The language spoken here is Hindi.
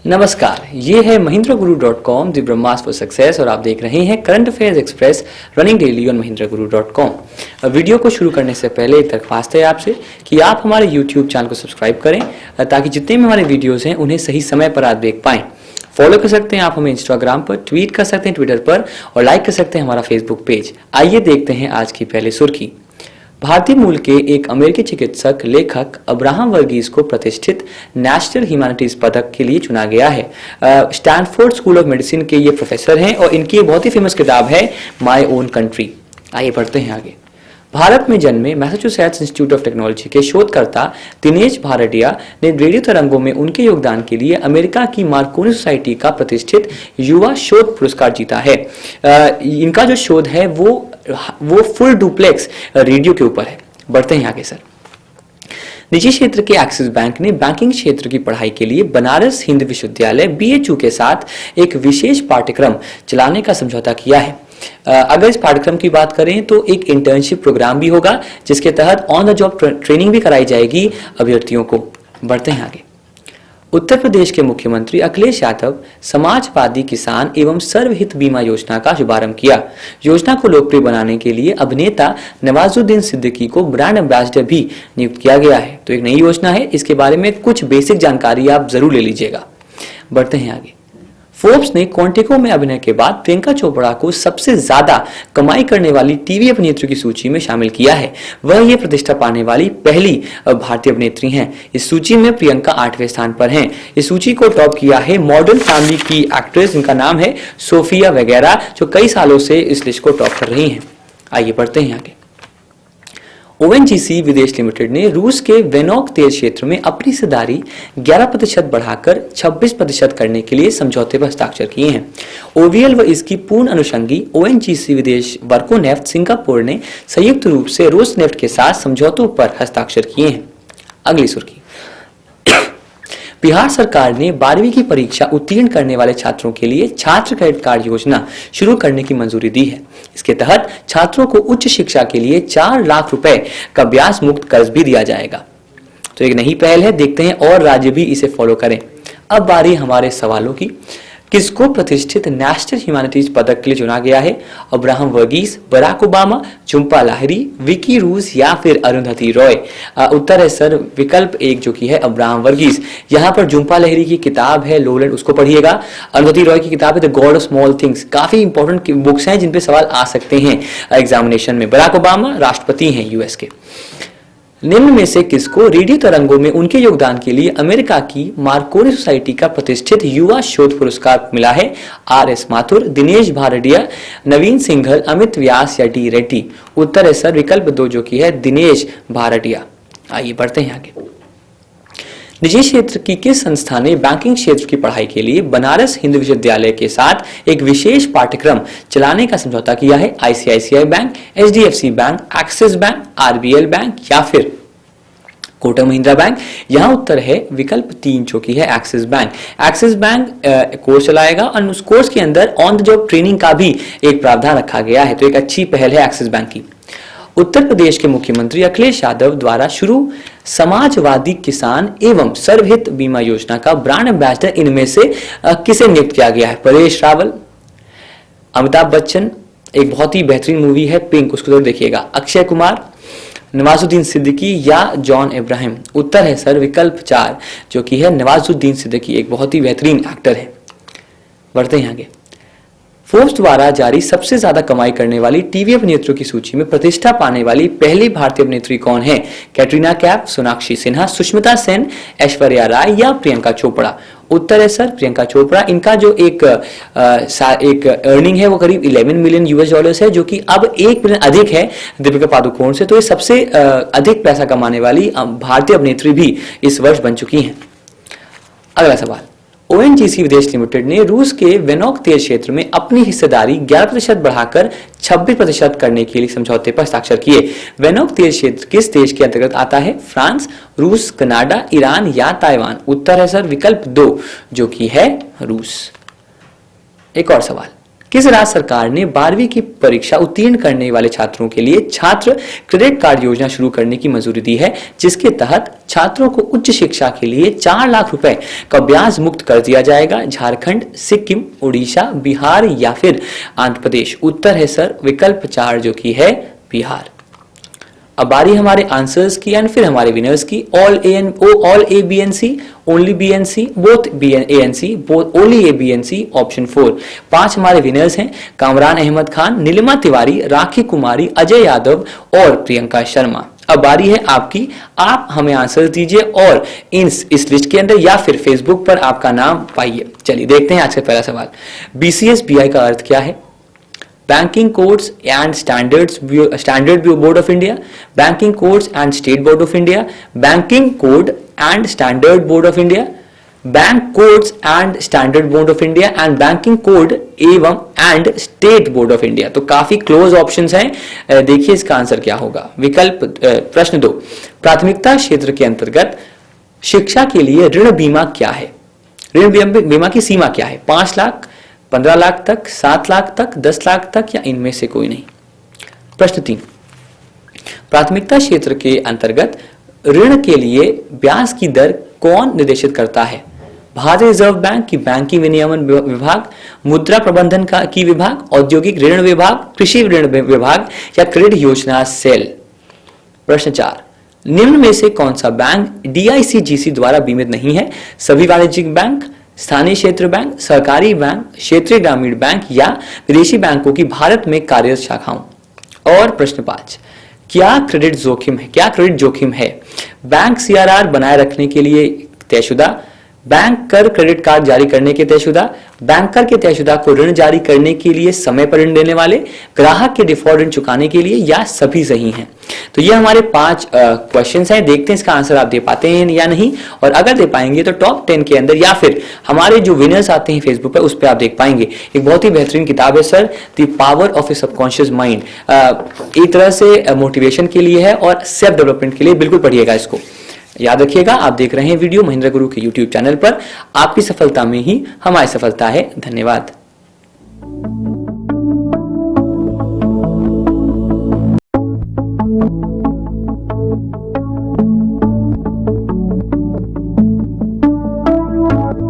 नमस्कार, ये है mahindra.guru.com the Brahmastra for success और आप देख रहे हैं current affairs express running daily on mahindra.guru.com। Video को शुरू करने से पहले एक दरख्वास्त है आपसे कि आप हमारे YouTube चैनल को सब्सक्राइब करें ताकि जितने भी हमारे वीडियोस हैं उन्हें सही समय पर आप देख पाएं। फॉलो कर सकते हैं आप हमें इंस्टाग्राम पर, ट्वीट कर सकते हैं ट्विटर पर और लाइक कर सकते हैं हमारा फेसबुक पेज। आइए देखते हैं आज की पहली सुर्खी। भारतीय मूल के एक अमेरिकी चिकित्सक लेखक अब्राहम वर्गीस को प्रतिष्ठित नेशनल ह्यूमैनिटीज पदक के लिए चुना गया है। स्टैनफोर्ड स्कूल ऑफ मेडिसिन के ये प्रोफेसर हैं और इनकी बहुत ही फेमस किताब है माय ओन कंट्री। आइए बढ़ते हैं आगे। भारत में जन्मे मैसाचुसेट्स इंस्टीट्यूट ऑफ टेक्नोलॉजी के शोधकर्ता दिनेश भाटिया ने रेडियो तरंगों में उनके योगदान के लिए अमेरिका की मार्कोनी सोसाइटी का प्रतिष्ठित युवा शोध पुरस्कार जीता है। इनका जो शोध है वो फुल डुप्लेक्स रेडियो के ऊपर है। बढ़ते हैं आगे सर। निजी क्षेत्र के एक्सिस बैंक ने बैंकिंग क्षेत्र की पढ़ाई के लिए बनारस हिंदू विश्वविद्यालय BHU के साथ एक विशेष पाठ्यक्रम चलाने का समझौता किया है। अगर इस पाठ्यक्रम की बात करें तो एक इंटर्नशिप प्रोग्राम भी होगा जिसके तहत ऑन द जॉब ट्रेनिंग भी कराई जाएगी अभ्यर्थियों को। बढ़ते हैं आगे। उत्तर प्रदेश के मुख्यमंत्री अखिलेश यादव समाजवादी किसान एवं सर्वहित बीमा योजना का शुभारंभ किया। योजना को लोकप्रिय बनाने के लिए अभिनेता नवाजुद्दीन सिद्दीकी को ब्रांड एम्बेसडर भी नियुक्त किया गया है। तो एक नई योजना है, इसके बारे में कुछ बेसिक जानकारी आप जरूर ले लीजिएगा। बढ़ते हैं आगे। फोर्ब्स ने क्वांटिको में अभिनय के बाद प्रियंका चोपड़ा को सबसे ज्यादा कमाई करने वाली टीवी अभिनेत्री की सूची में शामिल किया है। वह ये प्रतिष्ठा पाने वाली पहली भारतीय अभिनेत्री हैं। इस सूची में प्रियंका 8वें स्थान पर हैं। इस सूची को टॉप किया है मॉडर्न फैमिली की एक्ट्रेस जिनका नाम है सोफिया वगैरह, जो कई सालों से इस लिस्ट को टॉप कर रही हैं। आइए बढ़ते हैं आगे। ONGC विदेश लिमिटेड ने रूस के वेनोक तेल क्षेत्र में अपनी हिस्सेदारी 11% बढ़ाकर 26% करने के लिए समझौते पर हस्ताक्षर किए हैं। OVL व इसकी पूर्ण अनुषंगी ONGC विदेश वर्कोनेफ्ट सिंगापुर ने संयुक्त रूप से रोसनेफ्ट के साथ समझौतों पर हस्ताक्षर किए हैं। अगली सुर्खी। बिहार सरकार ने 12वीं की परीक्षा उत्तीर्ण करने वाले छात्रों के लिए छात्र क्रेडिट कार्ड योजना शुरू करने की मंजूरी दी है। इसके तहत छात्रों को उच्च शिक्षा के लिए 4 लाख रुपए का ब्याज मुक्त कर्ज भी दिया जाएगा। तो एक नई पहल है, देखते हैं और राज्य भी इसे फॉलो करें। अब बारी हमारे सवालों की। किसको प्रतिष्ठित नेशनल ह्यूमैनिटीज पदक के लिए चुना गया है? Abraham Verghese, Barack Obama, Jhumpa Lahiri, विकी रूस या फिर अरुंधति रॉय? उत्तर है सर विकल्प 1 जो कि है अब्राहम वर्गीस। यहाँ पर झुम्पा लाहिरी की किताब है लोलैंड, उसको पढ़िएगा। अरुंधति रॉय की किताब है the God of small things. काफी इंपॉर्टेंट बुक्स हैं जिन पे सवाल आ सकते हैं एग्जामिनेशन में। बराक ओबामा राष्ट्रपति हैं US के। निम्न में से किसको रेडियो तरंगों में उनके योगदान के लिए अमेरिका की मार्कोनी सोसाइटी का प्रतिष्ठित युवा शोध पुरस्कार मिला है? RS माथुर, दिनेश भाटिया, नवीन सिंघल, अमित व्यास या D रेड्डी? उत्तर है सर विकल्प 2 जो कि है दिनेश भाटिया। आइए बढ़ते हैं आगे। निजी क्षेत्र की किस संस्था ने बैंकिंग क्षेत्र की पढ़ाई के लिए बनारस हिंदू विश्वविद्यालय के साथ एक विशेष पाठ्यक्रम चलाने का समझौता किया है? ICICI bank, HDFC bank, axis bank, RBL bank या फिर कोटक महिंद्रा बैंक? यहाँ उत्तर है विकल्प 3 जो कि है axis bank. Axis bank course चलाएगा और उस कोर्स के अंदर ऑन द जॉब ट्रेनिंग का भी एक प्रावधान रखा गया है। तो एक अच्छी पहल है एक्सिस बैंक की। उत्तर प्रदेश के मुख्यमंत्री अखिलेश यादव द्वारा शुरू समाजवादी किसान एवं सर्वहित बीमा योजना का ब्रांड एम्बेसडर इनमें से किसे नियुक्त किया गया है? परेश रावल, अमिताभ बच्चन, एक बहुत ही बेहतरीन मूवी है पिंक, उसको जरूर देखिएगा, अक्षय कुमार, नवाजुद्दीन सिद्दीकी या जॉन इब्राहिम? उत्तर है सर विकल्प 4 जो कि है नवाजुद्दीन सिद्दीकी, एक बहुत ही बेहतरीन एक्टर है। बढ़ते हैं आगे। फोर्ब्स द्वारा जारी सबसे ज्यादा कमाई करने वाली टीवी अभिनेत्रियों की सूची में प्रतिष्ठा पाने वाली पहली भारतीय अभिनेत्री कौन है? कैटरीना कैफ, सोनाक्षी सिन्हा, सुष्मिता सेन, ऐश्वर्या राय या प्रियंका चोपड़ा? उत्तर है सर प्रियंका चोपड़ा। इनका जो एक अर्निंग है वो करीब $11 मिलियन है जो कि अब 1 मिलियन अधिक है दीपिका पादुकोण से। तो ये सबसे अधिक पैसा कमाने वाली भारतीय अभिनेत्री भी इस वर्ष बन चुकी हैं। अगला सवाल। ONGC विदेश लिमिटेड ने रूस के वेनोक तेल क्षेत्र में अपनी हिस्सेदारी 11% बढ़ाकर 26% करने के लिए समझौते पर हस्ताक्षर किए। वेनोक तेल क्षेत्र किस देश के अंतर्गत आता है? फ्रांस, रूस, कनाडा, ईरान या ताइवान? उत्तर है सर विकल्प 2 जो कि है रूस। एक और सवाल। किस राज्य सरकार ने 12वीं की परीक्षा उत्तीर्ण करने वाले छात्रों के लिए छात्र क्रेडिट कार्ड योजना शुरू करने की मंजूरी दी है, जिसके तहत छात्रों को उच्च शिक्षा के लिए 4 लाख रुपए का ब्याज मुक्त कर दिया जाएगा? झारखंड, सिक्किम, उड़ीसा, बिहार या फिर आंध्र प्रदेश? उत्तर है सर विकल्प 4 जो कि है बिहार। अब बारी हमारे आंसर्स की एंड फिर हमारे विनर्स की। All A B and C, only B and C, both B A and C, both only A B and C, option 4। 5 हमारे विनर्स हैं कामरान अहमद खान, नीलिमा तिवारी, राखी कुमारी, अजय यादव और प्रियंका शर्मा। अब बारी है आपकी, आप हमें आंसर दीजिए और इस लिस्ट के अंदर या फिर फेसबुक पर आपका नाम पाइए। चलिए देखते हैं आज का पहला सवाल। BCSBI का अर्थ क्या है? Banking codes and standard board of India, banking codes and state board of India, banking code and standard board of India, bank codes and standard board of India and banking code एवं and state board of India. तो काफी क्लोज ऑप्शंस हैं, देखिए इसका आंसर क्या होगा। विकल्प प्रश्न 2, प्राथमिकता क्षेत्र के अंतर्गत शिक्षा के लिए ऋण बीमा क्या है? ऋण बीमा की सीमा क्या है? 5 लाख, 15 लाख तक, 7 लाख तक, 10 लाख तक या इनमें से कोई नहीं? प्रश्न 3, प्राथमिकता क्षेत्र के अंतर्गत ऋण के लिए ब्याज की दर कौन निर्देशित करता है? भारतीय रिजर्व बैंक की बैंकिंग विनियमन विभाग, मुद्रा प्रबंधन की विभाग, औद्योगिक ऋण विभाग, कृषि ऋण विभाग या क्रेडिट योजना सेल? प्रश्न 4, निम्न में से कौन सा बैंक DICGC द्वारा बीमित नहीं है? सभी वाणिज्यिक बैंक, स्थानीय क्षेत्र बैंक, सहकारी बैंक, क्षेत्रीय ग्रामीण बैंक या विदेशी बैंकों की भारत में कार्यरत शाखाओं? और प्रश्न 5, क्या क्रेडिट जोखिम है? बैंक CRR बनाए रखने के लिए तयशुदा, बैंक कर क्रेडिट कार्ड जारी करने के तयशुदा, बैंकर के तयशुदा को ऋण जारी करने के लिए समय पर ऋण देने वाले, ग्राहक के डिफॉल्ट ऋण चुकाने के लिए या सभी सही हैं? तो ये हमारे 5 क्वेश्चंस हैं, देखते हैं इसका आंसर आप दे पाते हैं या नहीं, और अगर दे पाएंगे तो टॉप 10 के अंदर या फिर हमारे जो विनर्स आते हैं फेसबुक पर उस पर आप देख पाएंगे। एक बहुत ही बेहतरीन किताब है sir, the power of A subconscious mind, एक तरह से मोटिवेशन के लिए है और सेल्फ डेवलपमेंट के लिए, बिल्कुल पढ़िएगा इसको। याद रखिएगा आप देख रहे हैं वीडियो महिंद्रा गुरु के YouTube चैनल पर। आपकी सफलता में ही हमारी सफलता है। धन्यवाद।